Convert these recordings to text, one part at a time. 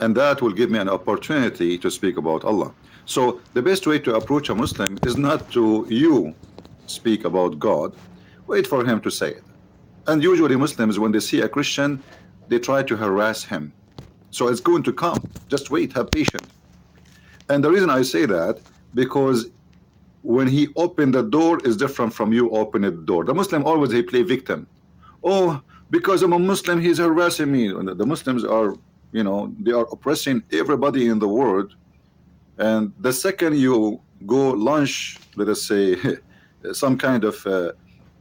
and that will give me an opportunity to speak about Allah. So the best way to approach a Muslim is not to you speak about God, wait for him to say it. And usually Muslims, when they see a Christian, they try to harass him. So it's going to come, just wait, have patience. And the reason I say that, because when he opened the door is different from you opening the door. The Muslim always they play victim. Oh, because I'm a Muslim, he's harassing me. The Muslims are, you know, they are oppressing everybody in the world. And the second you go launch, let us say, some kind of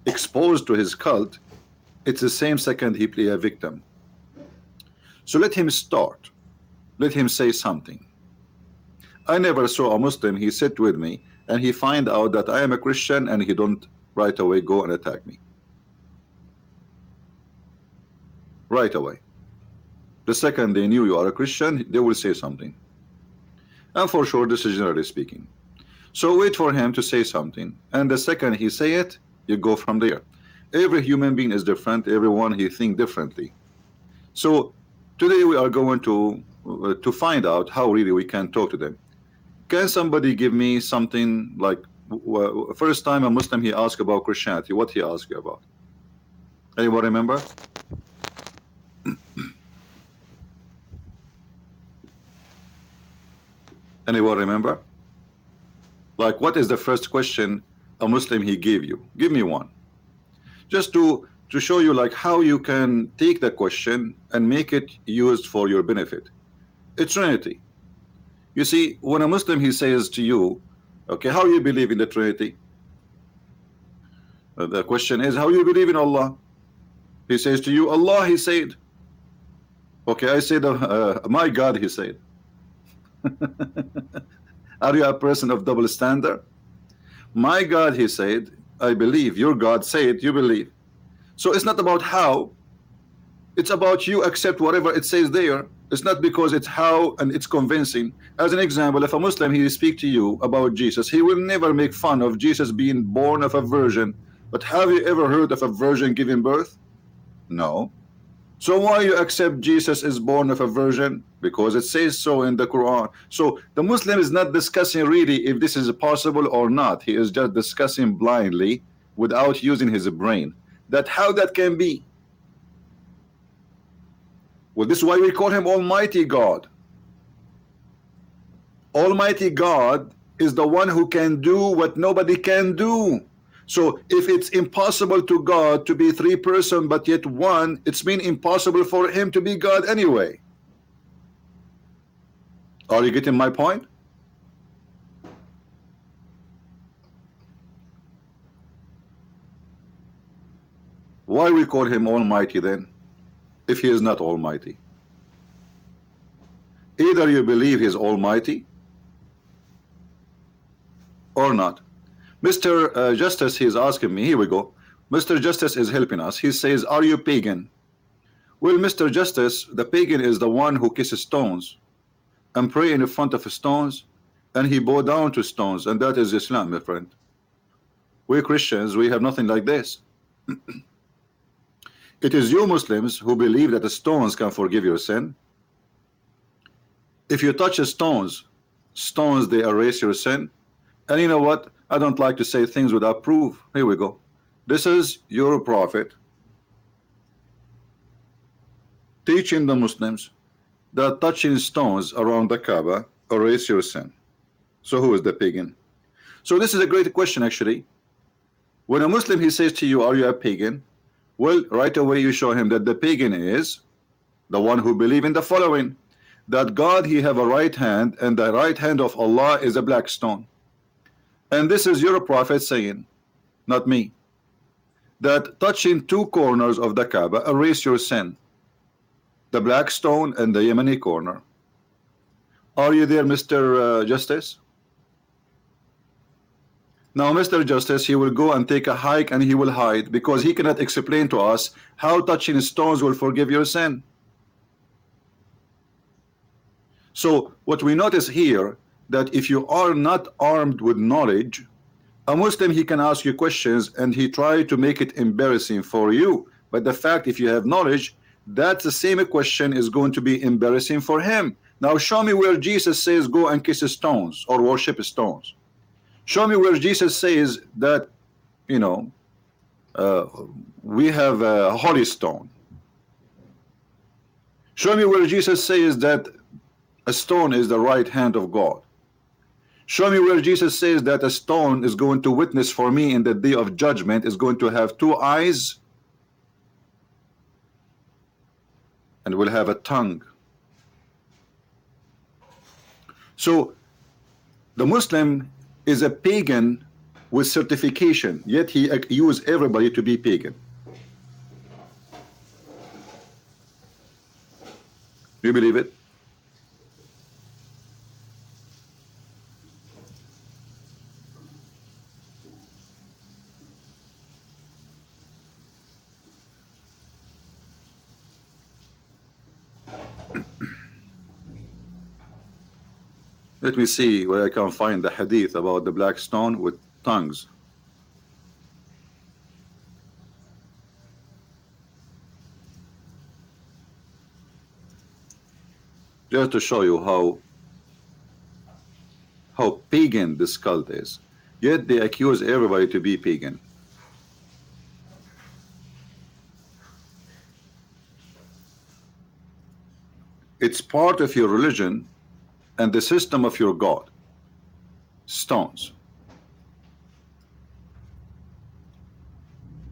exposed to his cult, it's the same second he play a victim. So let him start. Let him say something. I never saw a Muslim, he sit with me and he find out that I am a Christian and he don't right away go and attack me. Right away. The second they knew you are a Christian, they will say something. And for sure, this is generally speaking. So wait for him to say something. And the second he say it, you go from there. Every human being is different. Everyone he think differently. So today we are going to find out how really we can talk to them. Can somebody give me something like first time a Muslim he asked about Christianity? What he asked you about? Anyone remember? Anyone remember? Like, what is the first question a Muslim he gave you? Give me one. Just to show you like how you can take the question and make it used for your benefit. It's Trinity. You see, when a Muslim he says to you, okay, how you believe in the Trinity? The question is, how you believe in Allah? He says to you, Allah, he said. Okay, I said, my God, he said. Are you a person of double standard? My God, he said, I believe. Your God said, you believe. So it's not about how, it's about you accept whatever it says there. It's not because it's how and it's convincing. As an example, if a Muslim he speak to you about Jesus, he will never make fun of Jesus being born of a virgin. But have you ever heard of a virgin giving birth? No. So why you accept Jesus is born of a virgin? Because it says so in the Qur'an. So the Muslim is not discussing really if this is possible or not. He is just discussing blindly without using his brain. That how that can be. Well, this is why we call him Almighty God. Almighty God is the one who can do what nobody can do. So if it's impossible to God to be three persons but yet one, it's been impossible for him to be God anyway. Are you getting my point? Why we call him Almighty then, if he is not Almighty? Either you believe he is Almighty or not. Mr. Justice, he's asking me, here we go. Mr. Justice is helping us. He says, are you pagan? Well, Mr. Justice, the pagan is the one who kisses stones and pray in front of stones, and he bow down to stones, and that is Islam, my friend. We Christians, we have nothing like this. It is you Muslims who believe that the stones can forgive your sin. If you touch stones, they erase your sin. And you know what? I don't like to say things without proof. Here we go. This is your prophet teaching the Muslims that touching stones around the Kaaba erase your sin. So who is the pagan? So this is a great question actually. When a Muslim he says to you, are you a pagan? Well, right away you show him that the pagan is the one who believe in the following, that God he have a right hand and the right hand of Allah is a black stone. And this is your prophet saying, not me, that touching two corners of the Kaaba erase your sin, the black stone and the Yemeni corner. Are you there, Mr. Justice? Now Mr. Justice, he will go and take a hike and he will hide because he cannot explain to us how touching stones will forgive your sin. So what we notice here, that if you are not armed with knowledge, a Muslim he can ask you questions and he try to make it embarrassing for you. But the fact if you have knowledge, that the same question is going to be embarrassing for him Now show me where Jesus says go and kiss stones or worship stones. Show me where Jesus says that, you know, we have a holy stone. Show me where Jesus says that a stone is the right hand of God. Show me where Jesus says that a stone is going to witness for me in the day of judgment, is going to have two eyes and will have a tongue. So the Muslim is a pagan with certification, yet he accused everybody to be pagan. Do you believe it? Let me see where I can find the hadith about the black stone with tongues. Just to show you how pagan this cult is. Yet they accuse everybody to be pagan. It's part of your religion and the system of your God. Stones.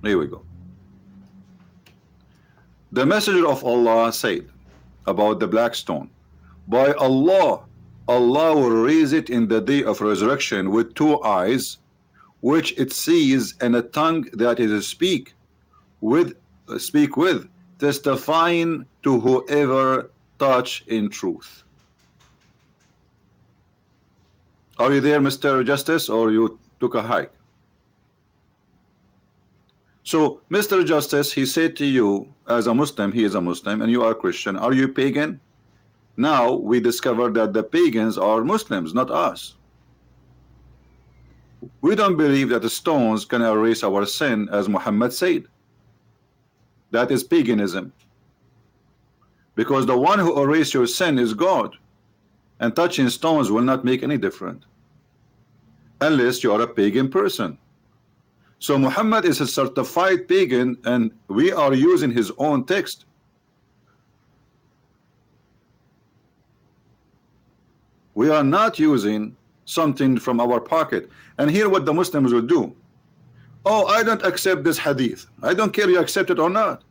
Here we go. The messenger of Allah said about the black stone, by Allah, Allah will raise it in the day of resurrection with two eyes, which it sees, and a tongue that it speak with, testifying to whoever touch in truth. Are you there, Mr. Justice, or you took a hike? So, Mr. Justice, he said to you, as a Muslim, he is a Muslim, and you are Christian. Are you pagan? Now we discover that the pagans are Muslims, not us. We don't believe that the stones can erase our sin, as Muhammad said. That is paganism. Because the one who erases your sin is God. And touching stones will not make any difference unless you are a pagan person. So Muhammad is a certified pagan, and we are using his own text. We are not using something from our pocket. And here what the Muslims will do. Oh, I don't accept this hadith. I don't care you accept it or not.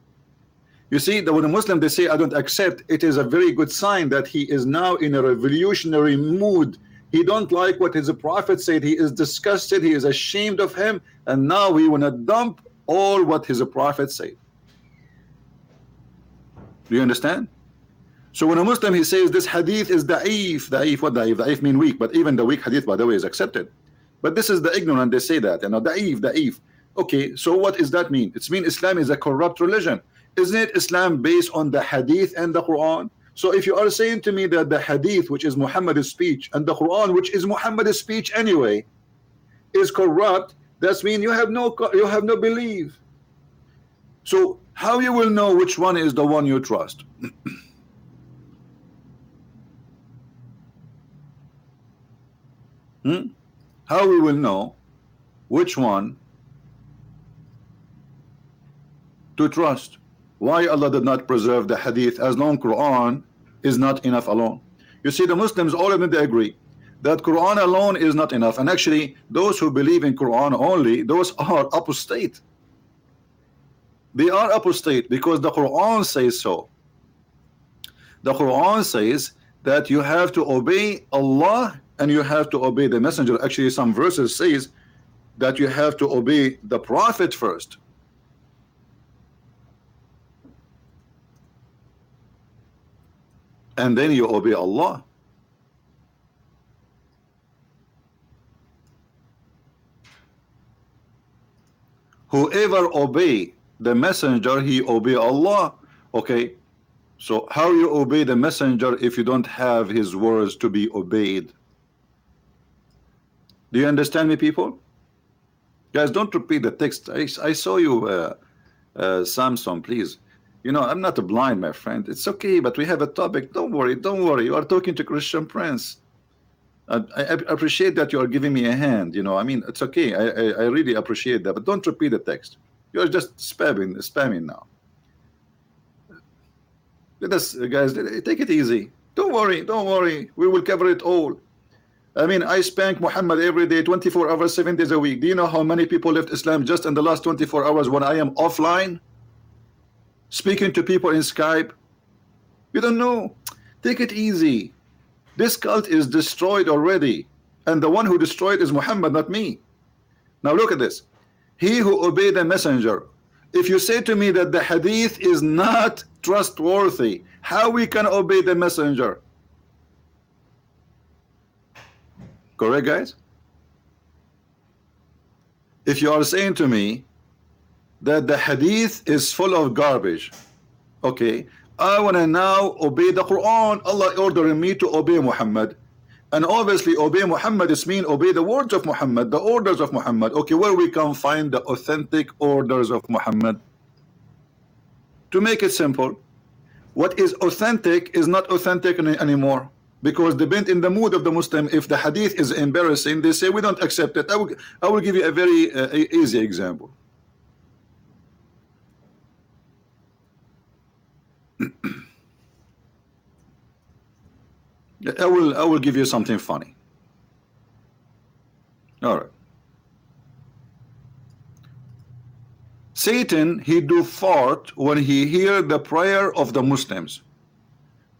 You see, when a Muslim they say I don't accept, it is a very good sign that he is now in a revolutionary mood. He don't like what his prophet said. He is disgusted. He is ashamed of him, and now we want to dump all what his prophet said. Do you understand? So when a Muslim he says this hadith is da'if, what da'if? Da'if mean weak, but even the weak hadith, by the way, is accepted. But this is the ignorant, they say that, you know, da'if. Okay, so what does that mean? It means Islam is a corrupt religion. Isn't it Islam based on the hadith and the Qur'an? So if you are saying to me that the hadith, which is Muhammad's speech, and the Qur'an, which is Muhammad's speech anyway, is corrupt, that means you have no belief. So how you will know which one is the one you trust? How we will know which one to trust? Why Allah did not preserve the hadith as long Quran is not enough alone? You see, the Muslims, all of them, they agree that Quran alone is not enough. And actually, those who believe in Quran only, those are apostate. They are apostate because the Quran says so. The Quran says that you have to obey Allah and you have to obey the messenger. Actually, some verses says that you have to obey the prophet first. And then you obey Allah. Whoever obey the messenger, he obey Allah. Okay, so how you obey the messenger if you don't have his words to be obeyed? Do you understand me, people? Guys, don't repeat the text. I saw you, Samson, please. You know, I'm not blind, my friend. It's okay, but we have a topic. Don't worry, don't worry. You are talking to Christianprince. I appreciate that you are giving me a hand. You know, I mean, it's okay. I really appreciate that, but don't repeat the text. You're just spamming now. Let us, guys, take it easy. Don't worry, don't worry. We will cover it all. I mean, I spank Muhammad every day, 24 hours, 7 days a week. Do you know how many people left Islam just in the last 24 hours when I am offline? Speaking to people in Skype? You don't know. Take it easy. This cult is destroyed already. And the one who destroyed is Muhammad, not me. Now look at this. He who obeyed the messenger. If you say to me that the hadith is not trustworthy, how we can obey the messenger? Correct, guys? If you are saying to me that the hadith is full of garbage, okay, I want to now obey the Qur'an. Allah ordering me to obey Muhammad. And obviously obey Muhammad is mean obey the words of Muhammad, the orders of Muhammad. Okay, where we can find the authentic orders of Muhammad? To make it simple, what is authentic is not authentic anymore. Because depend in the mood of the Muslim. If the hadith is embarrassing, they say we don't accept it. I will give you a very easy example. I will give you something funny. All right. Satan, he do fart when he hear the prayer of the Muslims.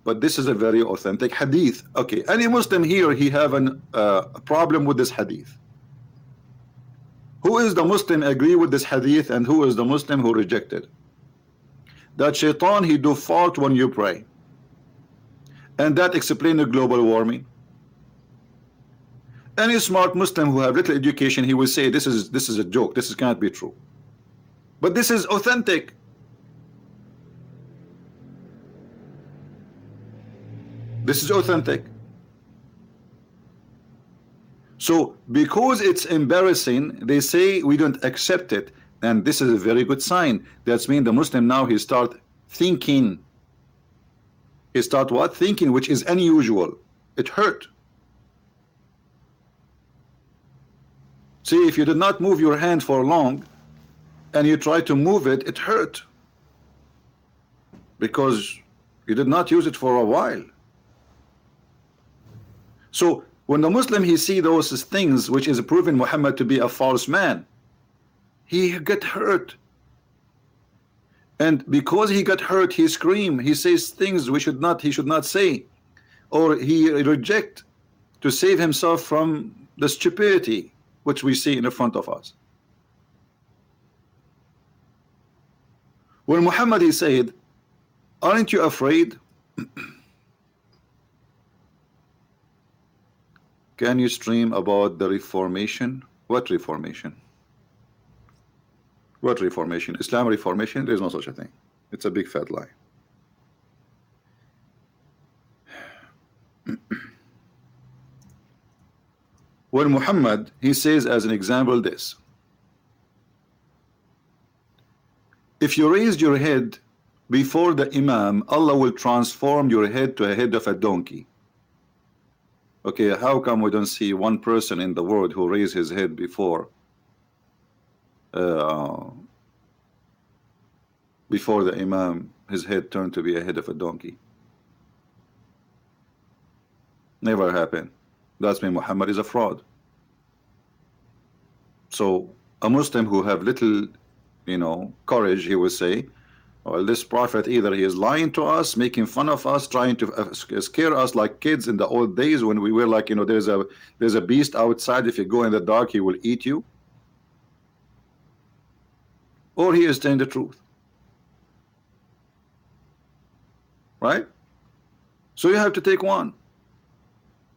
But this is a very authentic hadith. Okay, any Muslim here, he have a problem with this hadith. Who is the Muslim agree with this hadith and who is the Muslim who rejected? That shaitan, he do fart when you pray. And that explain the global warming. Any smart Muslim who have little education, he will say this is a joke, this cannot be true. But this is authentic. This is authentic. So because it's embarrassing, they say we don't accept it, and this is a very good sign. That's mean the Muslim now he start thinking. He start what? Thinking, which is unusual. It hurt. See, if you did not move your hand for long and you try to move it, it hurt. Because you did not use it for a while. So when the Muslim he see those things which is proving Muhammad to be a false man, he get hurt. And because he got hurt, he scream, he says things he should not say, or he reject to save himself from the stupidity which we see in the front of us. When Muhammad he said, aren't you afraid? Can you stream about the Reformation? What Reformation? What Reformation? Islam Reformation? There is no such a thing. It's a big fat lie. When Muhammad he says as an example this: if you raised your head before the Imam, Allah will transform your head to a head of a donkey. Okay, how come we don't see one person in the world who raised his head before the Imam, his head turned to be a head of a donkey? Never happened. That's mean Muhammad is a fraud. So a Muslim who have little, you know, courage, he will say, well, this prophet either he is lying to us, making fun of us, trying to scare us like kids in the old days when we were like, you know, there's a beast outside, if you go in the dark he will eat you, or he is telling the truth, right? So you have to take one,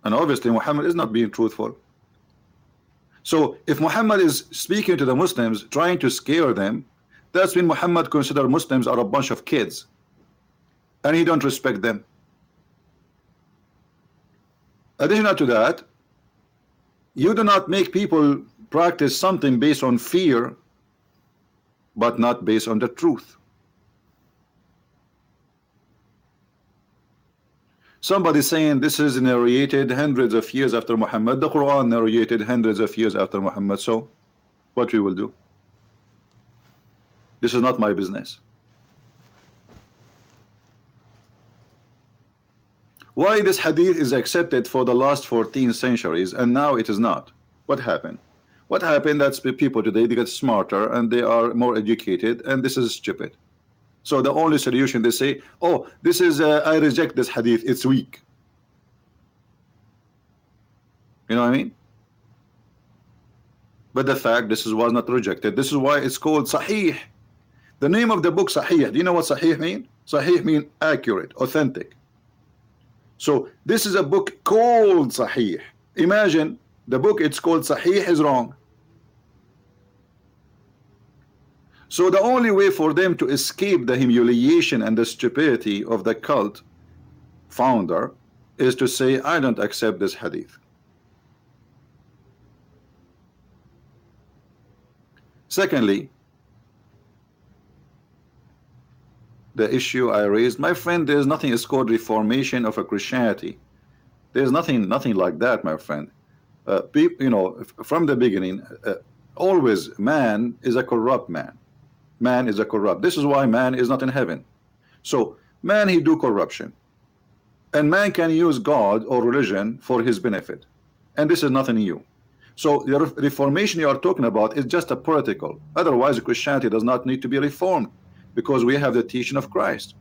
and obviously Muhammad is not being truthful. So if Muhammad is speaking to the Muslims, trying to scare them, that's when Muhammad consider Muslims are a bunch of kids and he don't respect them. Additional to that, you do not make people practice something based on fear but not based on the truth. Somebody saying this is narrated hundreds of years after Muhammad. The Quran narrated hundreds of years after Muhammad. So what we will do? This is not my business. Why this hadith is accepted for the last 14 centuries and now it is not? What happened? What happened? That's people today, they get smarter and they are more educated, and this is stupid. So the only solution, they say, oh, this is I reject this hadith, it's weak. You know what I mean? But the fact this was not rejected. This is why it's called Sahih. The name of the book Sahih. Do you know what Sahih mean? Sahih mean accurate, authentic. So this is a book called Sahih. Imagine the book it's called Sahih is wrong. So the only way for them to escape the humiliation and the stupidity of the cult founder is to say, I don't accept this hadith. Secondly, the issue I raised, my friend, there's nothing is called reformation of a Christianity. There's nothing like that, my friend. You know, from the beginning, always man is a corrupt man. Man is a corrupt. This is why man is not in heaven. So man, he do corruption, and man can use God or religion for his benefit, and this is nothing new. So the reformation you are talking about is just a political. Otherwise, Christianity does not need to be reformed, because we have the teaching of Christ.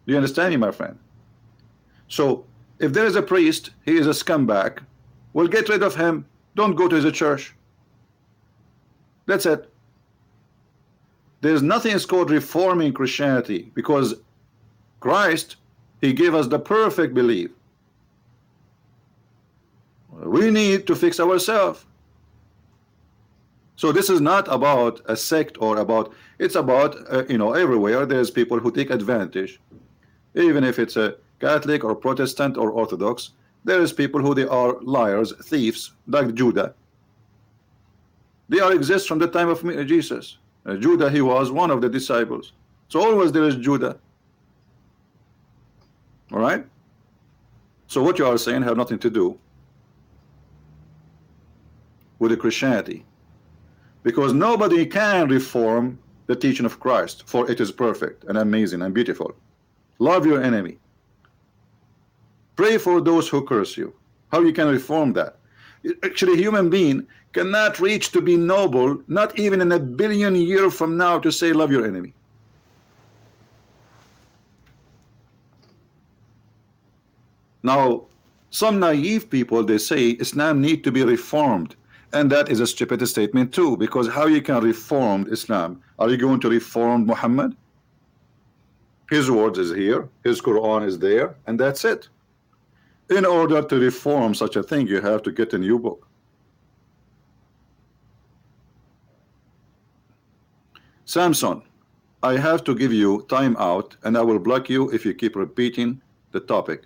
Do you understand me, my friend? So if there is a priest, he is a scumbag, well, get rid of him. Don't go to his church. That's it. There's nothing is called reforming Christianity, because Christ, he gave us the perfect belief. We need to fix ourselves. So this is not about a sect or about, it's about you know, everywhere there's people who take advantage. Even if it's a Catholic or Protestant or Orthodox, there is people who they are liars, thieves, like Judah. They are exist from the time of Jesus. Judah, he was one of the disciples. So always there is Judah. All right? So what you are saying have nothing to do with the Christianity, because nobody can reform the teaching of Christ, for it is perfect and amazing and beautiful. Love your enemy. Pray for those who curse you. How you can reform that? Actually, a human being cannot reach to be noble, not even in 1 billion years from now, to say love your enemy. Now, some naive people, they say Islam need to be reformed, and that is a stupid statement too, because how you can reform Islam? Are you going to reform Muhammad? His words is here, his Quran is there, and that's it. In order to reform such a thing, you have to get a new book. Samson, I have to give you time out, and I will block you if you keep repeating the topic.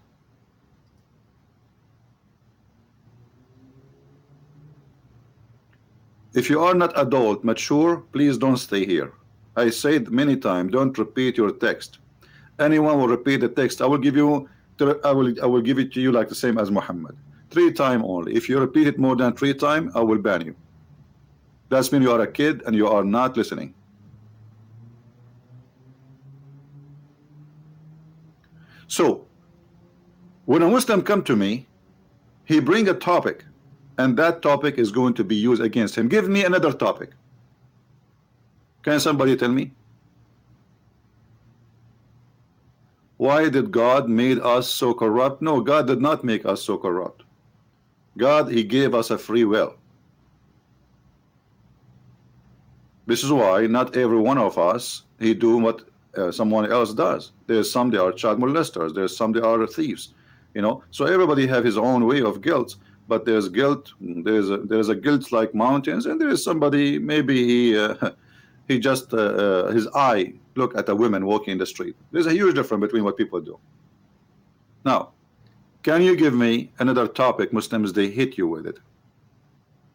If you are not adult, mature, please don't stay here. I said many times, don't repeat your text. Anyone will repeat the text, I will give you, I will give it to you like the same as Muhammad. 3 times only. If you repeat it more than 3 times, I will ban you. That means you are a kid and you are not listening. So when a Muslim come to me, he bring a topic, and that topic is going to be used against him. Give me another topic. Can somebody tell me? Why did God made us so corrupt? No, God did not make us so corrupt. God, he gave us a free will. This is why not every one of us, he do what someone else does. There's some they are child molesters, there's some they are thieves, you know. So everybody have his own way of guilt, but there's guilt, there's a guilt like mountains, and there is somebody, maybe he just his eye look at a woman walking in the street. There's a huge difference between what people do. Now, can you give me another topic Muslims they hit you with it?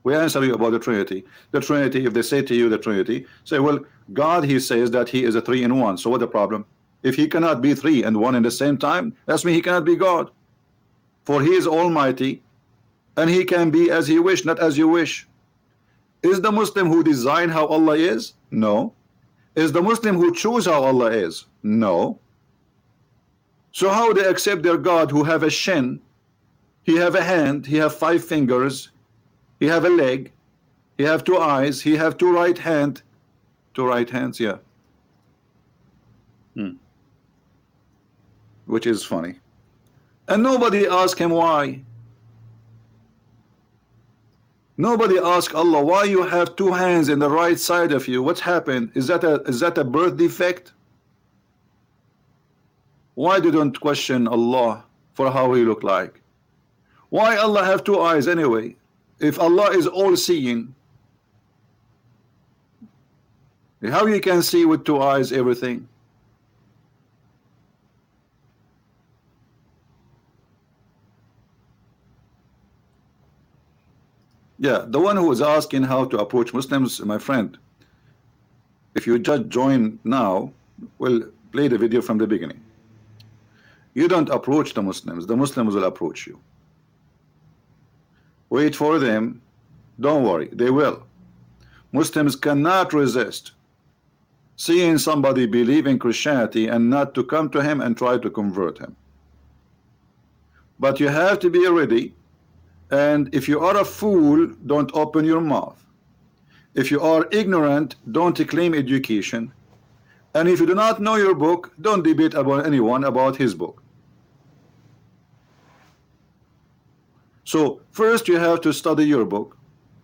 We answer you about the Trinity. The Trinity, if they say to you the Trinity, say, well, God, he says that he is a 3-in-1. So what the problem? If he cannot be three and one in the same time, that's mean he cannot be God. For he is almighty, and he can be as he wish, not as you wish. Is the Muslim who design how Allah is? No. Is the Muslim who choose how Allah is? No. So how they accept their God who have a shin, he have a hand, he have 5 fingers, he have a leg, he have 2 eyes, he have 2 right hands, yeah. Which is funny. And nobody asked him why. Nobody asked Allah why you have 2 hands in the right side of you. What's happened? Is that a birth defect? Why they don't question Allah for how he look like? Why Allah have 2 eyes anyway? If Allah is all seeing, how you can see with 2 eyes everything? Yeah, the one who is asking how to approach Muslims, my friend, if you just join now, we'll play the video from the beginning. You don't approach the Muslims will approach you. Wait for them, don't worry, they will. Muslims cannot resist seeing somebody believe in Christianity and not to come to him and try to convert him. But you have to be ready. And if you are a fool, don't open your mouth. If you are ignorant, don't claim education. And if you do not know your book, don't debate about anyone about his book. So first you have to study your book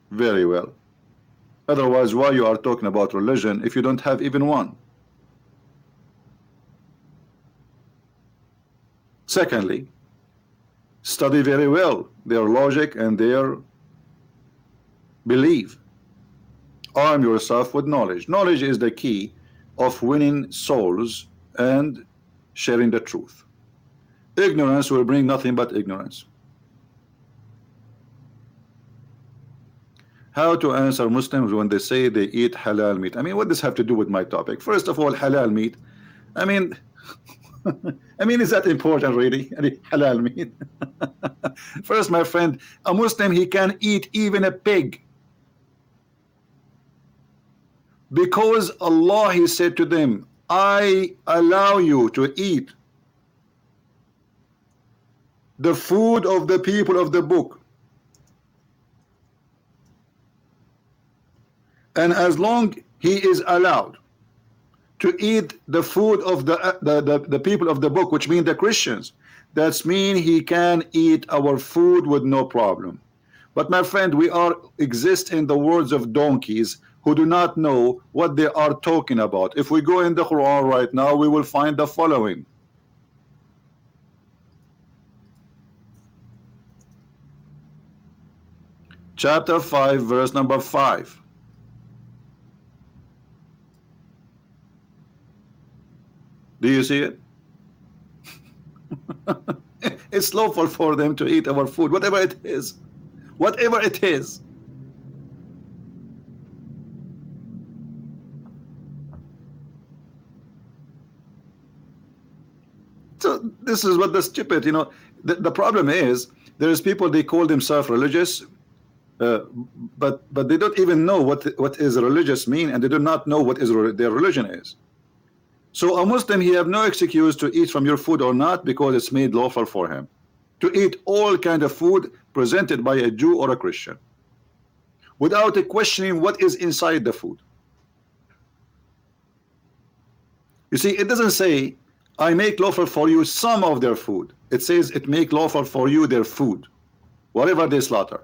very well. Otherwise, why you are talking about religion if you don't have even one? Secondly, study very well their logic and their belief. Arm yourself with knowledge. Knowledge is the key of winning souls and sharing the truth. Ignorance will bring nothing but ignorance. How to answer Muslims when they say they eat halal meat? I mean, what does this have to do with my topic? First of all, halal meat, I mean is that important really? Halal meat. First, my friend, a Muslim, he can eat even a pig, because Allah, he said to them, I allow you to eat the food of the people of the book, and as long he is allowed to eat the food of the people of the book, which mean the Christians, that's mean he can eat our food with no problem. But my friend, we are exist in the words of donkeys who do not know what they are talking about. If we go in the Qur'an right now, we will find the following. Chapter 5, verse number 5. Do you see it? It's lawful for them to eat our food, whatever it is. Whatever it is. So this is what the stupid, the problem is, there is people, they call themselves religious, but they don't even know what is religious mean, and they do not know what is their religion is. So a Muslim, he have no excuse to eat from your food or not, because it's made lawful for him to eat all kind of food presented by a Jew or a Christian without questioning what is inside the food. You see, it doesn't say I make lawful for you some of their food. It says it make lawful for you their food, whatever they slaughter.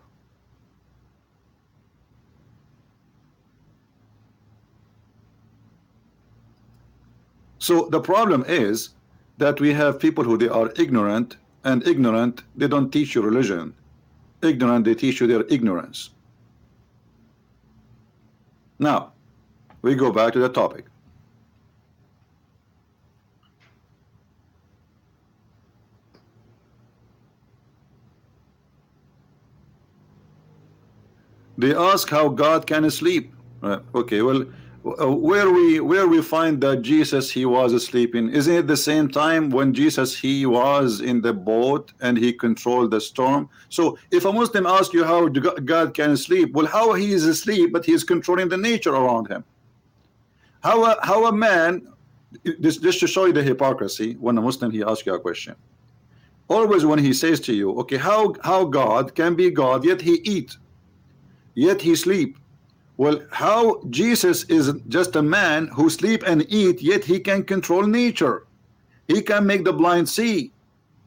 So the problem is that we have people who they are ignorant, and ignorant, they don't teach you religion. Ignorant, they teach you their ignorance. Now, we go back to the topic. They ask how God can sleep. Okay, well, where we find that Jesus he was sleeping? Isn't it the same time when Jesus he was in the boat and he controlled the storm? So if a Muslim asks you how God can sleep, well, how he is asleep but he is controlling the nature around him? How a man, this just to show you the hypocrisy, when a Muslim he asks you a question, always when he says to you, okay, how God can be God yet he eat, yet he sleep? Well, how Jesus is just a man who sleep and eat, yet he can control nature. He can make the blind see.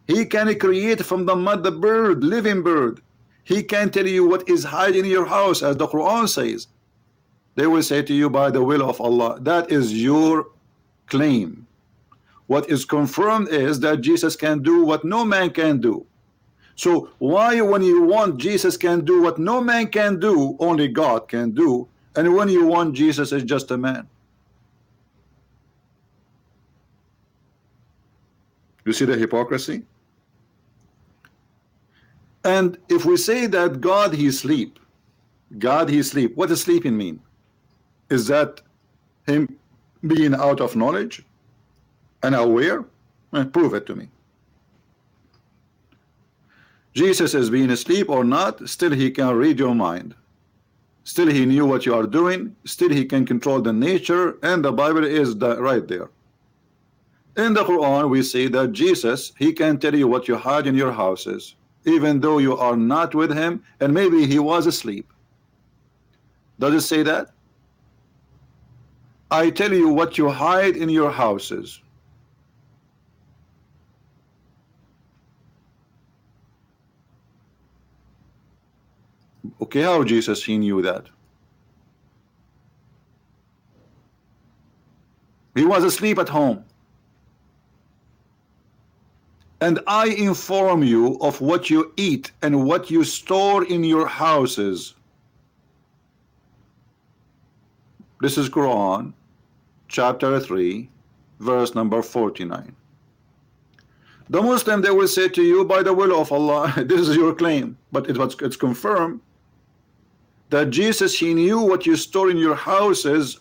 He can create from the mud the bird, living bird. He can tell you what is hiding in your house, as the Qur'an says. They will say to you, by the will of Allah. That is your claim. What is confirmed is that Jesus can do what no man can do. So why, when you want Jesus can do what no man can do, only God can do, and when you want Jesus is just a man? You see the hypocrisy? And if we say that God he sleep, God he sleep, what does sleeping mean? Is that him being out of knowledge and aware? Prove it to me. Jesus is being asleep or not, still he can read your mind. Still he knew what you are doing. Still he can control the nature, and the Bible is right there. In the Quran we see that Jesus, he can tell you what you hide in your houses, even though you are not with him, and maybe he was asleep. Does it say that? I tell you what you hide in your houses. Okay, how Jesus he knew that? He was asleep at home. And I inform you of what you eat and what you store in your houses. This is Quran chapter 3 verse number 49. The Muslim, they will say to you, by the will of Allah, this is your claim, but it's confirmed that Jesus he knew what you store in your houses.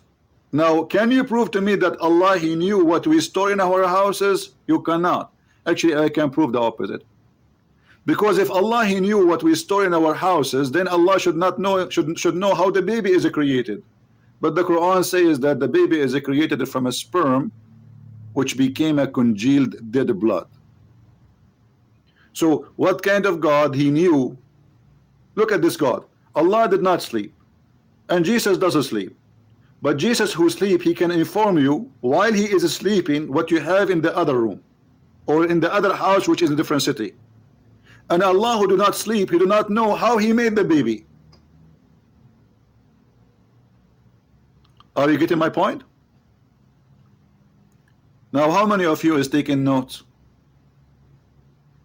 Now can you prove to me that Allah he knew what we store in our houses? You cannot. Actually, I can prove the opposite. Because if Allah he knew what we store in our houses, then Allah should not know, should know how the baby is created. But the Quran says that the baby is created from a sperm which became a congealed dead blood. So what kind of God he knew? Look at this God. Allah did not sleep, and Jesus doesn't sleep. But Jesus who sleep, he can inform you while he is sleeping what you have in the other room or in the other house which is in a different city. And Allah who do not sleep, he do not know how he made the baby. Are you getting my point? Now how many of you is taking notes?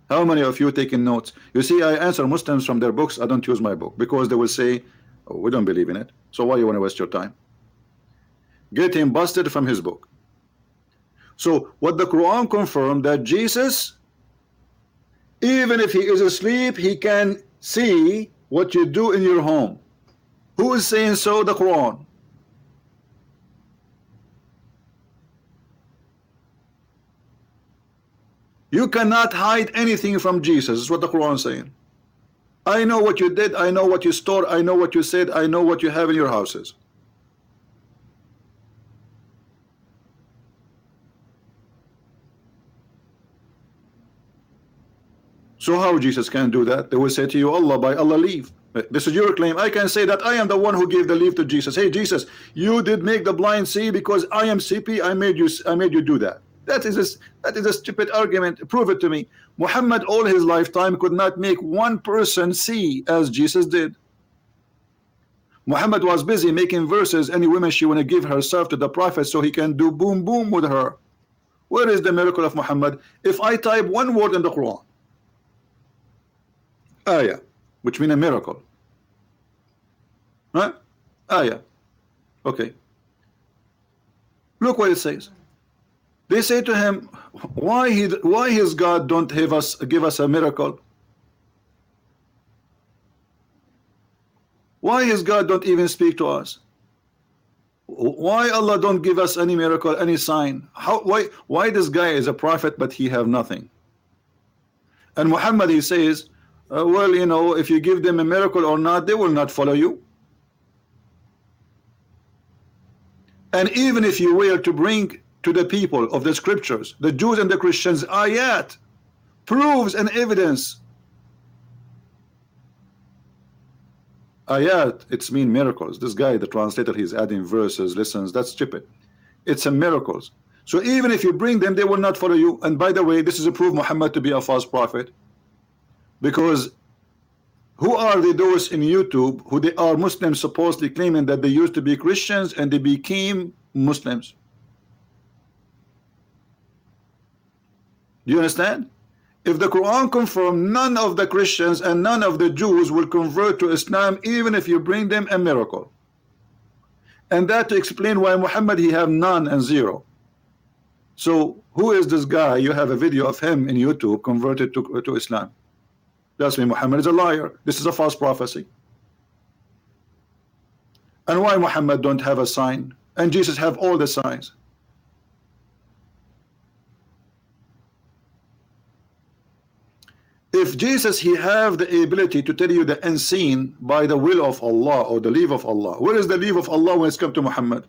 How many of you taking notes? You see, I answer Muslims from their books. I don't use my book because they will say, oh, we don't believe in it. So why you want to waste your time? Get him busted from his book. So what the Quran confirmed, that Jesus, even if he is asleep, he can see what you do in your home. Who is saying so? The Quran. You cannot hide anything from Jesus, is what the Quran is saying. I know what you did, I know what you stored, I know what you said, I know what you have in your houses. So how Jesus can do that? They will say to you, Allah, by Allah leave. This is your claim. I can say that I am the one who gave the leave to Jesus. Hey Jesus, you did make the blind see because I am CP, I made you do that. That is a stupid argument. Prove it to me. Muhammad all his lifetime could not make one person see as Jesus did. Muhammad was busy making verses. Any woman she want to give herself to the Prophet so he can do boom boom with her. Where is the miracle of Muhammad? If I type one word in the Quran, ayah, which means a miracle, right? Ayah, okay, look what it says. They say to him, why his God don't give us a miracle? Why his God don't even speak to us? Why Allah don't give us any miracle, any sign? Why this guy is a prophet but he have nothing? And Muhammad, he says, well, you know, if you give them a miracle or not, they will not follow you. And even if you were to bring to the people of the scriptures, the Jews and the Christians, ayat, proofs and evidence. Ayat, it's mean miracles. This guy, the translator, he's adding verses, listens, that's stupid. It's a miracles. So even if you bring them, they will not follow you. And by the way, this is a proof Muhammad to be a false prophet. Because who are those in YouTube who they are Muslims supposedly claiming that they used to be Christians and they became Muslims? Do you understand? If the Quran confirms none of the Christians and none of the Jews will convert to Islam even if you bring them a miracle. And that to explain why Muhammad he have none and zero. So who is this guy? You have a video of him in YouTube converted to Islam. That's me. Muhammad is a liar. This is a false prophecy. And why Muhammad don't have a sign and Jesus have all the signs? If Jesus he have the ability to tell you the unseen by the will of Allah or the leave of Allah, where is the leave of Allah when it's come to Muhammad?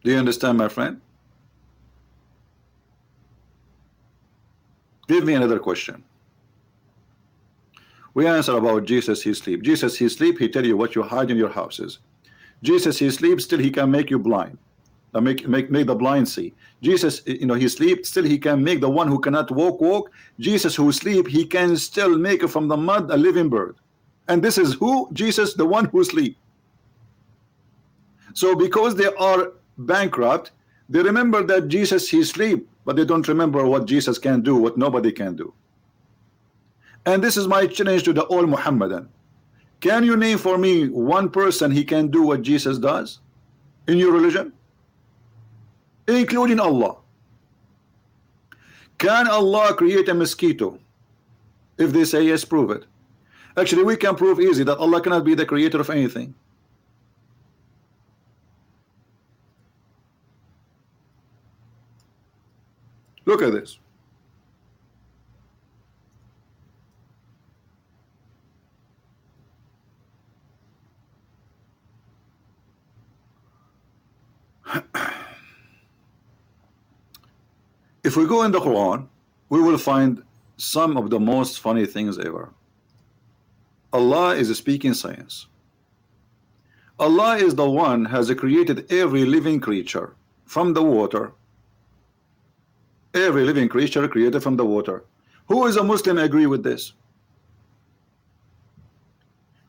Do you understand, my friend? Give me another question. We answer about Jesus he sleep. Jesus he sleep, he tell you what you hide in your houses. Jesus he sleeps, still he can make you blind. Make the blind see. Jesus, you know, he sleep, still he can make the one who cannot walk. Jesus who sleep, he can still make from the mud a living bird. And this is who? Jesus, the one who sleep. So because they are bankrupt, they remember that Jesus he sleep, but they don't remember what Jesus can do, what nobody can do. And this is my challenge to the all Muhammadan. Can you name for me one person he can do what Jesus does in your religion, including Allah? Can Allah create a mosquito? If they say yes, prove it. Actually, we can prove easy that Allah cannot be the creator of anything. Look at this. If we go in the Quran, we will find some of the most funny things ever. Allah is speaking science. Allah is the one has created every living creature from the water. Every living creature created from the water. Who is a Muslim agree with this?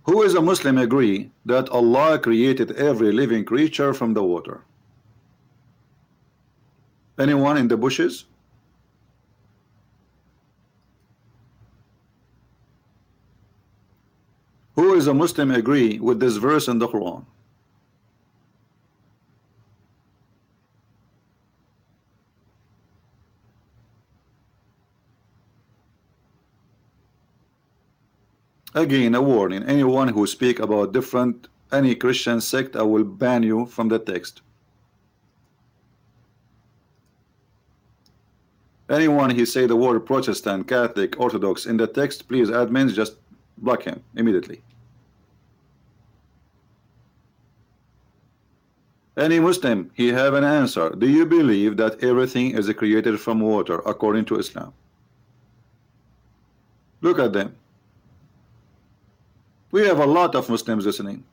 Who is a Muslim agree that Allah created every living creature from the water? Anyone in the bushes? Who is a Muslim agree with this verse in the Quran? Again, a warning. Anyone who speak about any Christian sect, I will ban you from the text. Anyone he say the word Protestant, Catholic, Orthodox in the text, please admins just block him immediately. Any Muslim, he have an answer. Do you believe that everything is created from water according to Islam? Look at them. We have a lot of Muslims listening,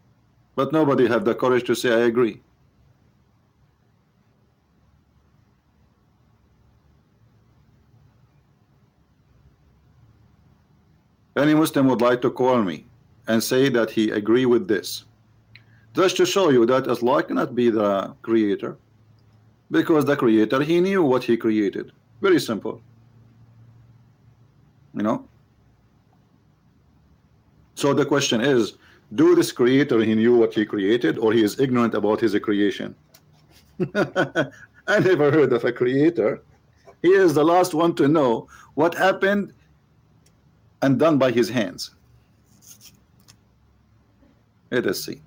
but nobody have the courage to say I agree. Any Muslim would like to call me and say that he agree with this, just to show you that Allah cannot be the creator, because the creator, he knew what he created. Very simple, you know. So the question is, do this creator he knew what he created, or he is ignorant about his creation? I never heard of a creator He is the last one to know what happened and done by his hands. Let us see.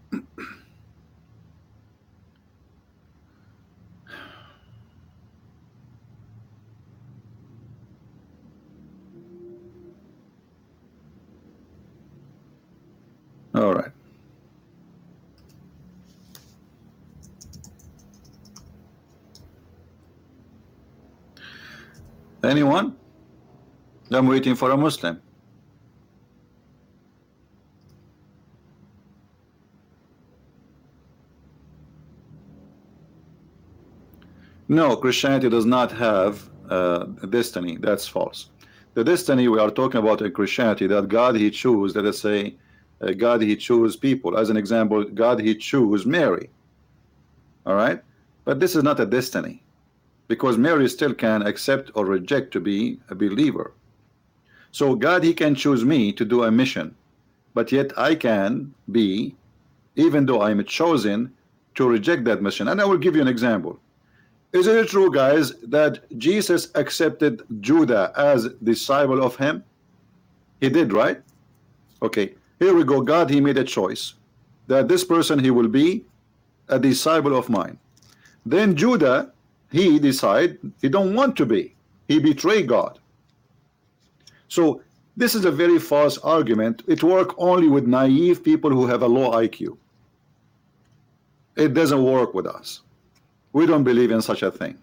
All right. Anyone? I'm waiting for a Muslim. No, Christianity does not have a destiny. That's false. The destiny we are talking about in Christianity, that God he chose, let us say, God he chose people. As an example, God he chose Mary. All right, but this is not a destiny, because Mary still can accept or reject to be a believer. So God he can choose me to do a mission, but yet I can be, even though I'm chosen, to reject that mission. And I will give you an example. Isn't it true, guys, that Jesus accepted Judah as disciple of him? He did, right? Okay, here we go. God, he made a choice that this person, he will be a disciple of mine. Then Judah, he decided he don't want to be. He betrayed God. So this is a very false argument. It works only with naive people who have a low IQ. It doesn't work with us. We don't believe in such a thing.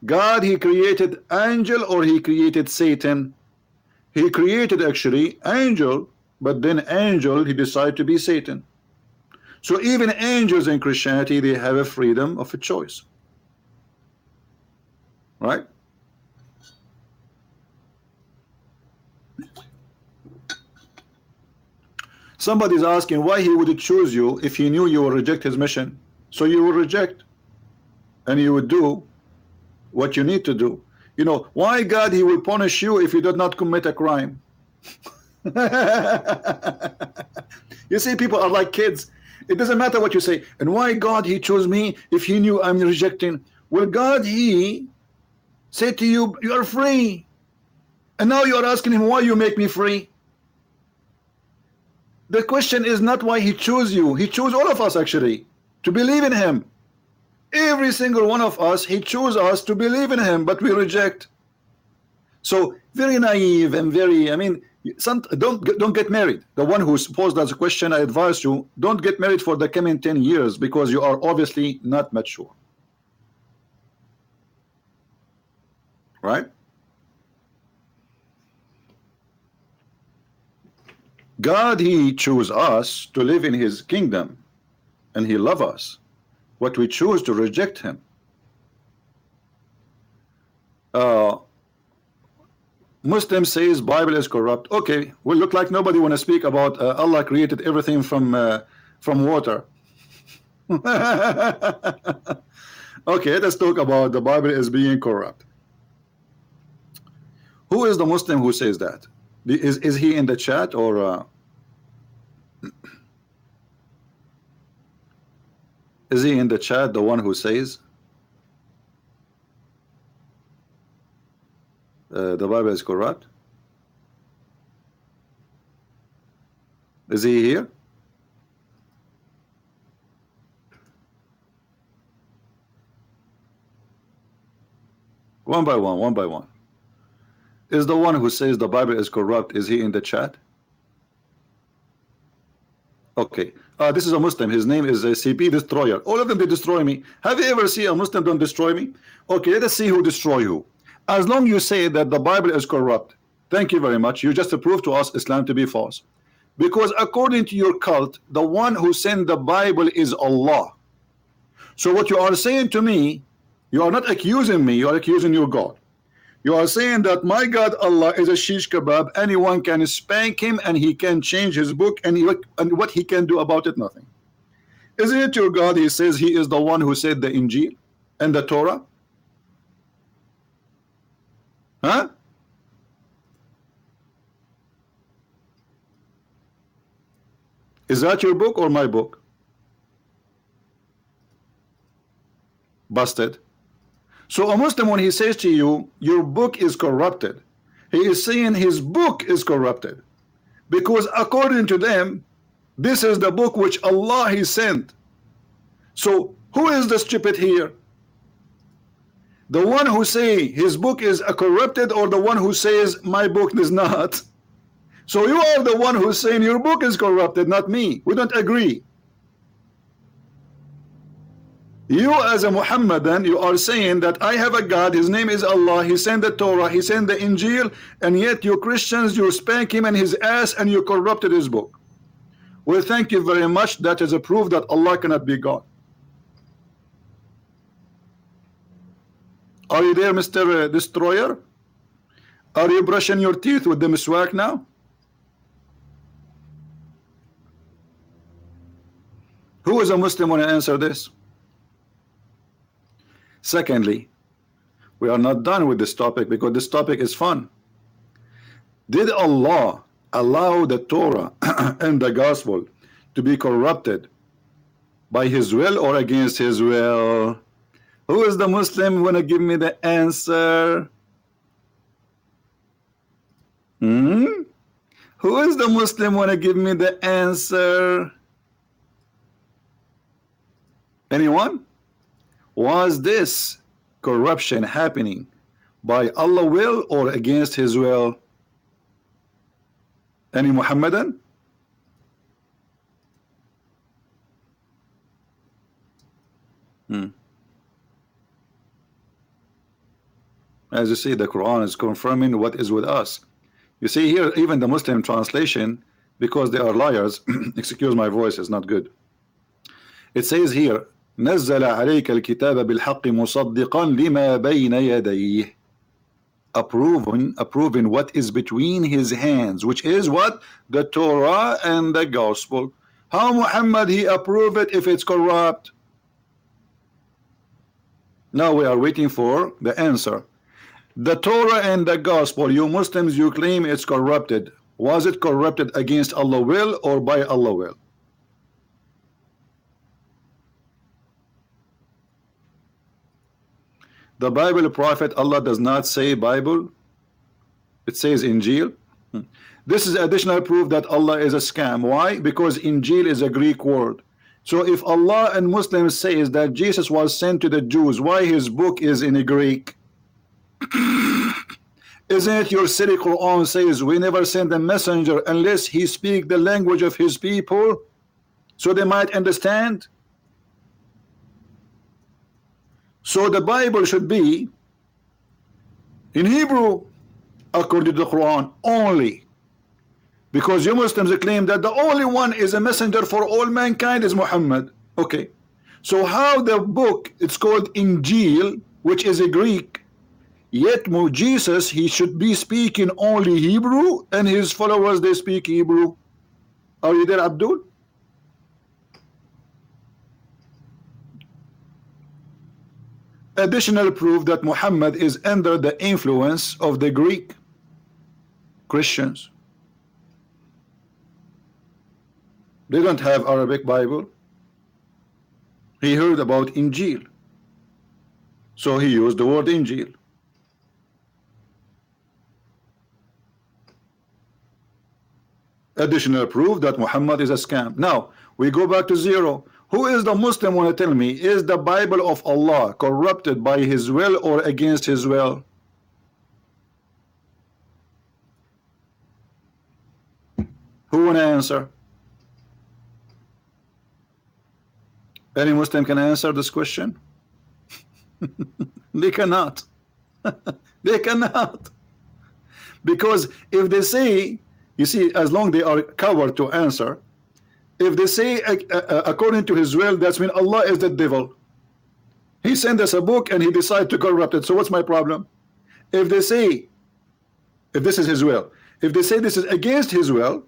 God, he created angel or he created Satan? He created actually angel, but then angel, he decided to be Satan. So even angels in Christianity, they have a freedom of a choice. Right? Somebody's asking why he would choose you if he knew you would reject his mission. So you will reject, and you would do what you need to do. You know, why God he will punish you if you did not commit a crime? You see, people are like kids. It doesn't matter what you say. And why God he chose me if he knew I'm rejecting? Well, God he said to you, you are free. And now you are asking him, why you make me free? The question is not why he chose you. He chose all of us actually to believe in him. Every single one of us, he chose us to believe in him, but we reject. So very naive and very, I mean, don't get married. The one who posed that question, I advise you, don't get married for the coming 10 years because you are obviously not mature. Right? God, he chose us to live in his kingdom, and he loves us. What we choose to reject him. Muslim says Bible is corrupt. Okay, well, look like nobody want to speak about Allah created everything from water. Okay, let's talk about the Bible as being corrupt. Who is the Muslim who says that? Is he in the chat, or is he in the chat, the one who says the Bible is corrupt? Is he here? One by one, one by one. Is the one who says the Bible is corrupt, is he in the chat? Okay, this is a Muslim. His name is CP Destroyer. All of them, they destroy me. Have you ever seen a Muslim don't destroy me? Okay, let us see who destroy who. As long you say that the Bible is corrupt, thank you very much. You just proved to us Islam to be false. Because according to your cult, the one who sent the Bible is Allah. So what you are saying to me, you are not accusing me, you are accusing your God. You are saying that my God Allah is a shish kebab, anyone can spank him and he can change his book, and what he can do about it, nothing. Isn't it your God, he says he is the one who said the Injil and the Torah? Huh? Is that your book or my book? Busted. So a Muslim, when he says to you, your book is corrupted, he is saying his book is corrupted, because according to them, this is the book which Allah He sent. So who is the stupid here? The one who say his book is corrupted, or the one who says my book is not? So you are the one who's saying your book is corrupted, not me. We don't agree. You as a Muhammadan, you are saying that I have a God, his name is Allah, he sent the Torah, he sent the Injil, and yet you Christians, you spank him and his ass and you corrupted his book. Well, thank you very much. That is a proof that Allah cannot be God. Are you there, Mr. Destroyer? Are you brushing your teeth with the miswak now? Who is a Muslim when I answer this? Secondly, we are not done with this topic, because this topic is fun. Did Allah allow the Torah and the gospel to be corrupted by his will or against his will? Who is the Muslim wanna give me the answer? Who is the Muslim wanna give me the answer? Anyone? Was this corruption happening by Allah's will or against his will? Any Muhammadan? As you see, the Quran is confirming what is with us. You see here, even the Muslim translation, because they are liars, excuse my voice, is not good. It says here, نزل عليك الكتاب بالحق مصدقا لما بين يديه, approving what is between his hands, which is what? The Torah and the gospel. How Muhammad he approve it if it's corrupt? Now we are waiting for the answer. The Torah and the gospel, you Muslims, you claim it's corrupted. Was it corrupted against Allah's will or by Allah's will? The Bible prophet, Allah does not say Bible, it says Injil. This is additional proof that Allah is a scam. Why? Because Injil is a Greek word. So if Allah and Muslims says that Jesus was sent to the Jews, why his book is in a Greek? Isn't it your silly Quran says we never send a messenger unless he speak the language of his people so they might understand? So the Bible should be in Hebrew according to the Quran only, because you Muslims claim that the only one is a messenger for all mankind is Muhammad. Okay, so how the book, it's called Injil, which is a Greek, yet Jesus, he should be speaking only Hebrew and his followers they speak Hebrew. Are you there, Abdul? Additional proof that Muhammad is under the influence of the Greek Christians. They don't have Arabic Bible. He heard about Injil, so he used the word Injil. Additional proof that Muhammad is a scam. Now we go back to zero. Who is the Muslim want to tell me, is the Bible of Allah corrupted by his will or against his will? Who want to answer? Any Muslim can answer this question? They cannot. They cannot. Because if they say, you see, as long they are coward to answer, if they say according to his will, that's mean Allah is the devil. He sent us a book and he decided to corrupt it. So what's my problem? If they say, if this is his will, if they say this is against his will,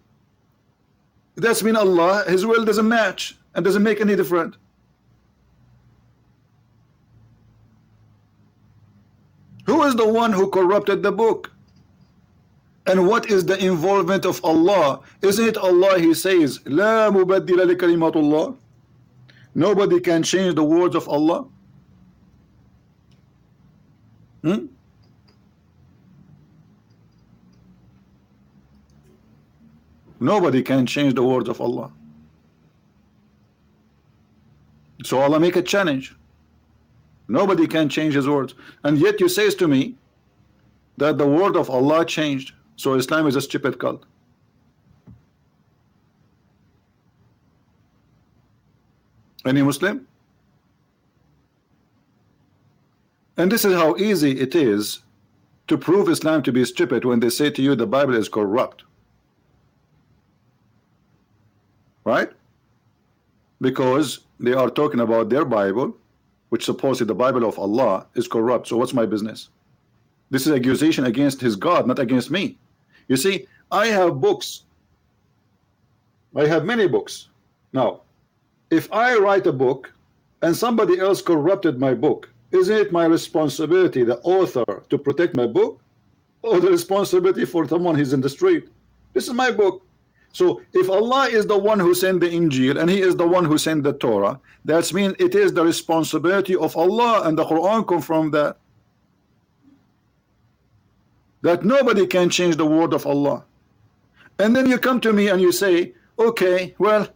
that's mean Allah, his will doesn't match and doesn't make any difference. Who is the one who corrupted the book? And what is the involvement of Allah? Isn't it Allah, he says, La mubaddila li kalimatullah? Nobody can change the words of Allah. Hmm? Nobody can change the words of Allah. So Allah make a challenge. Nobody can change his words. And yet you says to me that the word of Allah changed. So Islam is a stupid cult. Any Muslim? And this is how easy it is to prove Islam to be stupid when they say to you the Bible is corrupt. Right? Because they are talking about their Bible, which supposedly the Bible of Allah is corrupt. So what's my business? This is accusation against his God, not against me. You see, I have books. I have many books. Now, if I write a book and somebody else corrupted my book, isn't it my responsibility, the author, to protect my book? Or the responsibility for someone who's in the street? This is my book. So if Allah is the one who sent the Injil and he is the one who sent the Torah, that means it is the responsibility of Allah, and the Quran confirmed that. That nobody can change the word of Allah. And then you come to me and you say, okay, well,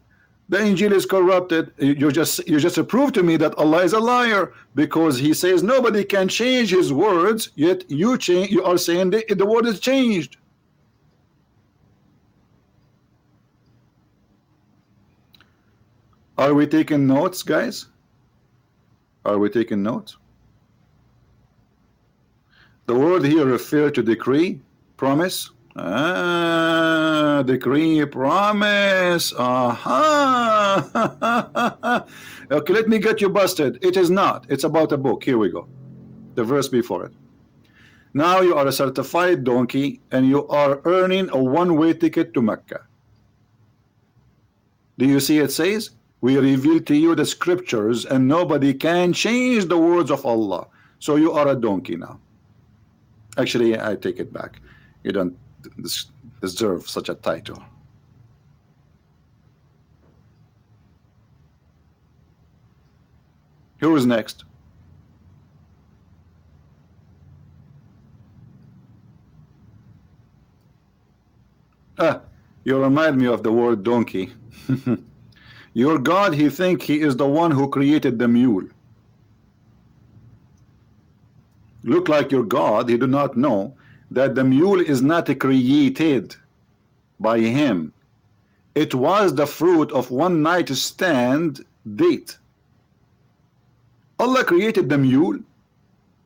the Injil is corrupted. You just prove to me that Allah is a liar, because he says nobody can change his words, yet you are saying the word is changed. Are we taking notes, guys? Are we taking notes? The word here refers to decree, promise. Decree, promise. Aha. Okay, let me get you busted. It is not. It's about a book. Here we go. The verse before it. Now you are a certified donkey and you are earning a one-way ticket to Mecca. Do you see it says? We reveal to you the scriptures and nobody can change the words of Allah. So you are a donkey now. Actually, I take it back. You don't deserve such a title. Who is next? You remind me of the word donkey. Your God, he think he is the one who created the mule. Look like your God, he do not know that the mule is not created by him. It was the fruit of one night stand date. Allah created the mule?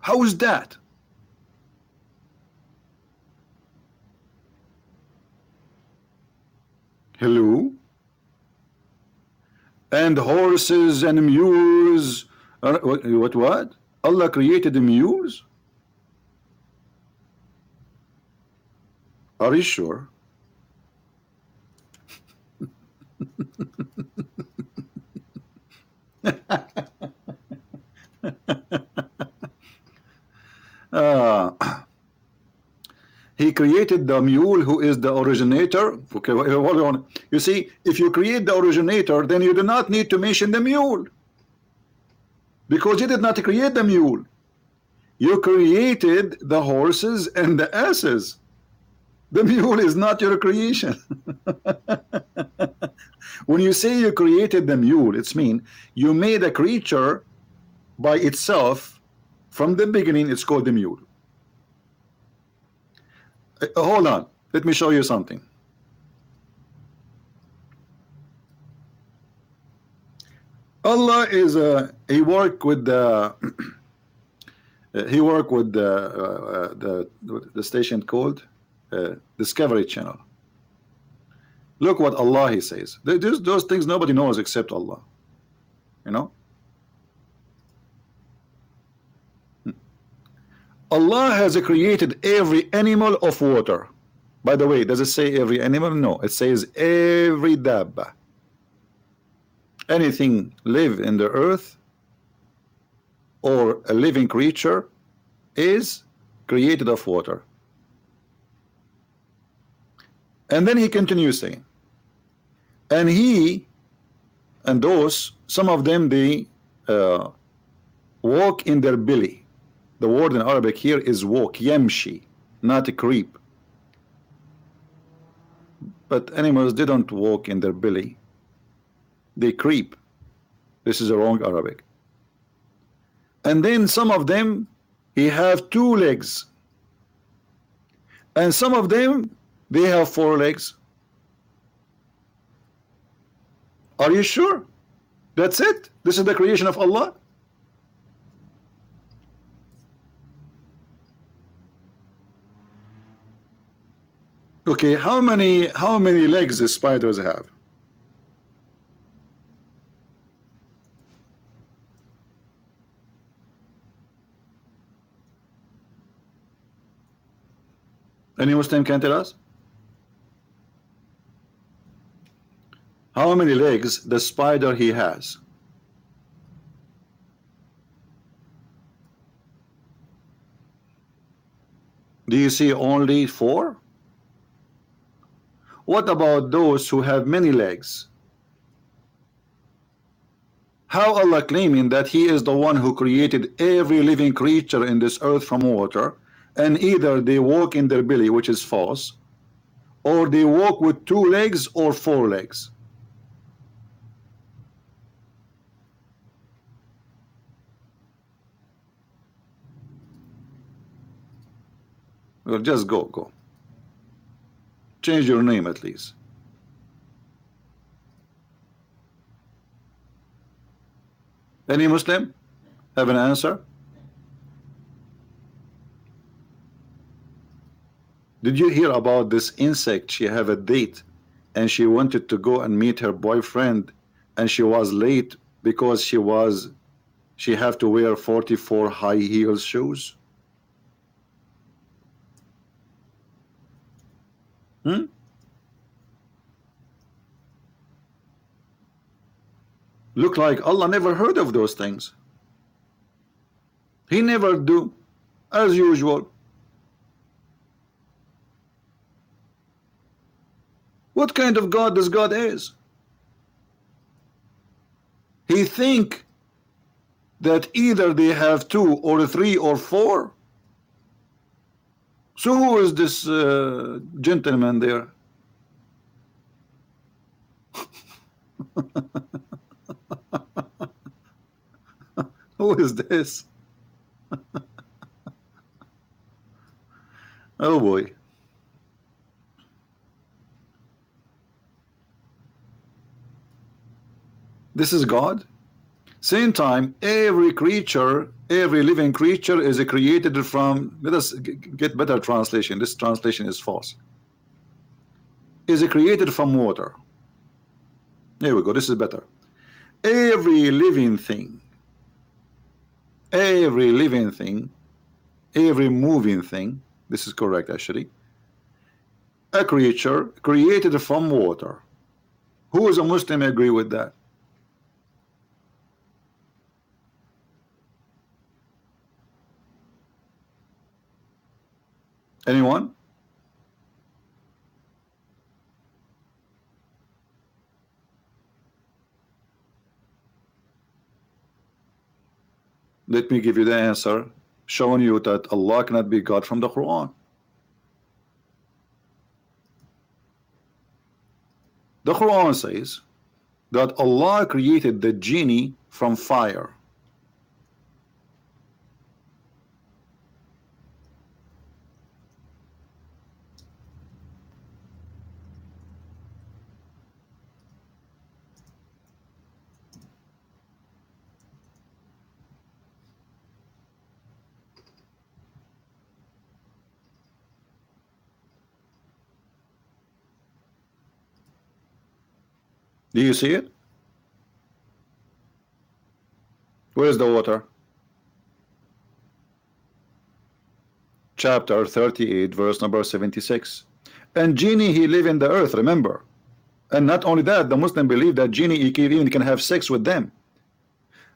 How is that? Hello? And horses and mules. What? Allah created the mules? Are you sure? He created the mule, who is the originator. Okay, hold on. You see, if you create the originator, then you do not need to mention the mule, because you did not create the mule. You created the horses and the asses. The mule is not your creation. When you say you created the mule, it's mean you made a creature by itself from the beginning. It's called the mule. Hold on, let me show you something. Allah is he worked with the the station called Discovery Channel. Look what Allah he says. Those things nobody knows except Allah. You know. Allah has created every animal of water. By the way, does it say every animal? No, it says every dabba. Anything live in the earth or a living creature is created of water. And then he continues saying, and he and those, some of them, they walk in their belly. The word in Arabic here is walk, yamshi, not a creep. But animals didn't walk in their belly, they creep. This is a wrong Arabic. And then some of them, he have 2 legs, and some of them, they have 4 legs. Are you sure? That's it? This is the creation of Allah? Okay, how many legs the spiders have? Any Muslim can tell us? How many legs the spider he has? Do you see only 4? What about those who have many legs? How Allah claiming that He is the one who created every living creature in this earth from water, and either they walk in their belly, which is false, or they walk with 2 legs or 4 legs? Well, just go. Change your name at least. Any Muslim have an answer? Did you hear about this insect? She have a date and she wanted to go and meet her boyfriend, and she was late because she have to wear 44 high heels shoes. Look like Allah never heard of those things. He never do, as usual. What kind of God this God is? He think that either they have 2 or 3 or 4. So who is this gentleman there? Who is this? Oh boy. This is God. Same time, every creature, every living creature is created from, let us get better translation. This translation is false. Is created from water. There we go. This is better. Every living thing, every moving thing, this is correct actually, a creature created from water. Who is a Muslim agree with that? Anyone? Let me give you the answer, showing you that Allah cannot be God from the Qur'an. The Qur'an says that Allah created the genie from fire. Do you see it? Where's the water? Chapter 38, verse number 76. And genie, he live in the earth, remember. And not only that, the Muslim believe that genie even can have sex with them.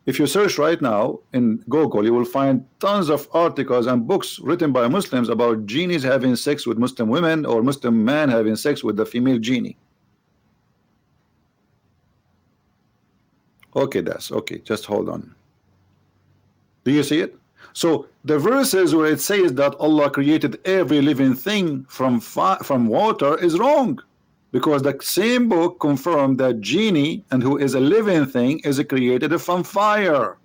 If you search right now in Google, you will find tons of articles and books written by Muslims about genies having sex with Muslim women, or Muslim man having sex with the female genie. Okay, that's okay. Just hold on. Do you see it? So the verses where it says that Allah created every living thing from water is wrong, because the same book confirmed that genie, and who is a living thing, is created from fire.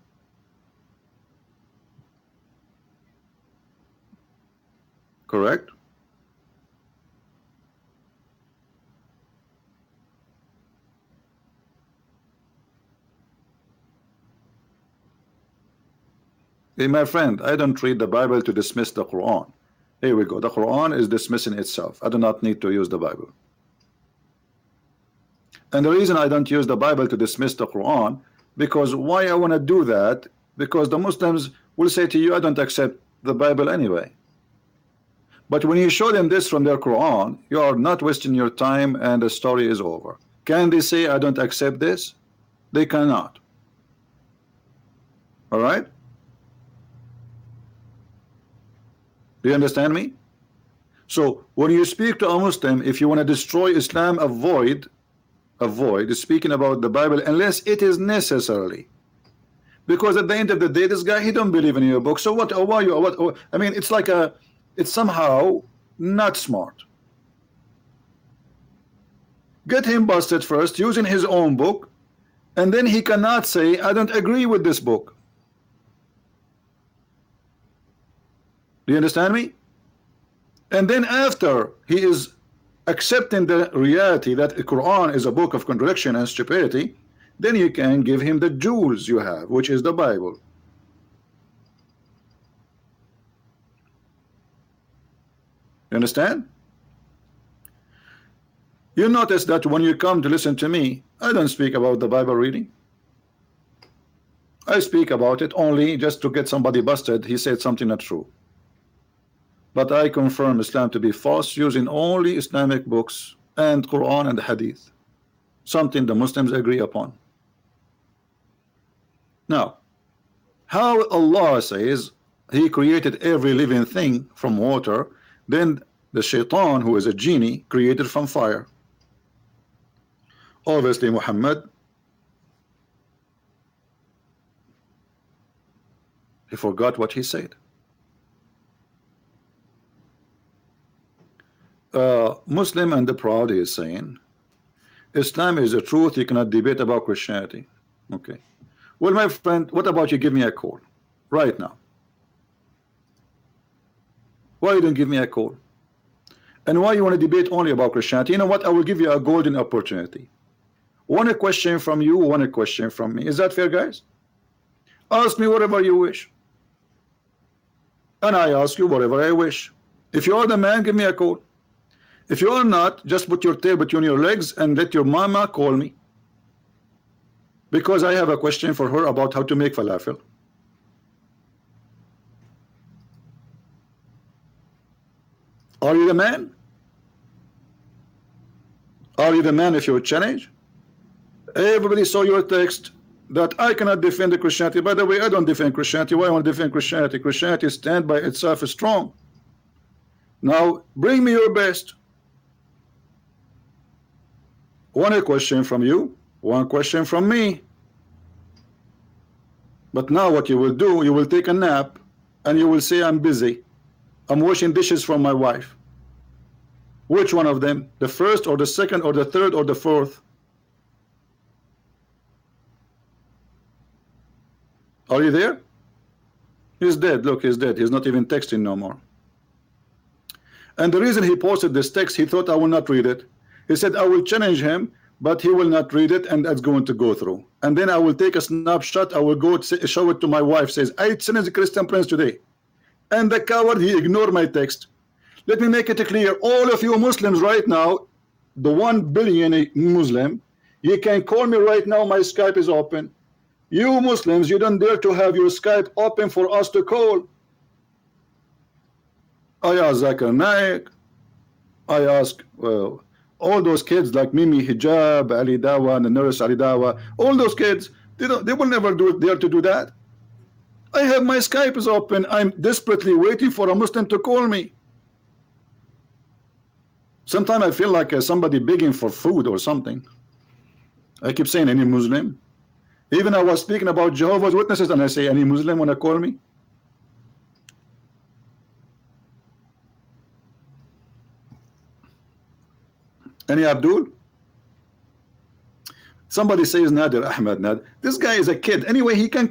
Correct? Hey, my friend, I don't read the Bible to dismiss the Quran. Here we go. The Quran is dismissing itself. I do not need to use the Bible. And the reason I don't use the Bible to dismiss the Quran, because why I want to do that? Because the Muslims will say to you, I don't accept the Bible anyway. But when you show them this from their Quran, you are not wasting your time and the story is over. Can they say, I don't accept this? They cannot. All right? Do you understand me? So when you speak to a Muslim, if you want to destroy Islam, avoid speaking about the Bible unless it is necessarily. Because at the end of the day, this guy, he don't believe in your book. So what? Why you? What? I mean, it's like it's somehow not smart. Get him busted first using his own book, and then he cannot say, I don't agree with this book. Do you understand me? And then after he is accepting the reality that the Quran is a book of contradiction and stupidity, then you can give him the jewels you have, which is the Bible. You understand? You notice that when you come to listen to me, I don't speak about the Bible reading. I speak about it only just to get somebody busted. He said something not true. But I confirm Islam to be false using only Islamic books and Quran and Hadith, something the Muslims agree upon. Now, how Allah says He created every living thing from water, then the shaitan, who is a genie, created from fire. Obviously Muhammad, he forgot what he said. Muslim and the proud is saying Islam is the truth, you cannot debate about Christianity. Okay, well, my friend, what about you give me a call right now? Why you don't give me a call? And why you want to debate only about Christianity? You know what, I will give you a golden opportunity. One question from you, one question from me. Is that fair, guys? Ask me whatever you wish, and I ask you whatever I wish. If you are the man, give me a call. If you are not, just put your tail between your legs and let your mama call me, because I have a question for her about how to make falafel. Are you the man? Are you the man if you challenge? Everybody saw your text that I cannot defend the Christianity. By the way, I don't defend Christianity. Why I want to defend Christianity? Christianity stand by itself is strong. Now bring me your best. One question from you, one question from me. But now what you will do, you will take a nap and you will say, I'm busy, I'm washing dishes from my wife. Which one of them? The first or the second or the third or the fourth? Are you there? He's dead. Look, he's dead. He's not even texting no more. And the reason he posted this text, he thought I will not read it. He said I will challenge him, but he will not read it, and that's going to go through. And then I will take a snapshot, I will go show it to my wife, says I challenge the Christianprince today. And the coward, he ignored my text. Let me make it clear, all of you Muslims right now, the 1 billion Muslim, you can call me right now, my Skype is open. You Muslims, you don't dare to have your Skype open for us to call. I ask Zakir Naik, I ask all those kids like Mimi Hijab, Ali Dawa, and the nurse Ali Dawa, all those kids, they will never dare to do that. I have my Skype is open. I'm desperately waiting for a Muslim to call me. Sometimes I feel like somebody begging for food or something. I keep saying any Muslim. Even I was speaking about Jehovah's Witnesses and I say any Muslim want to call me. Any Abdul? Somebody says Nadir Ahmed. This guy is a kid. Anyway, he can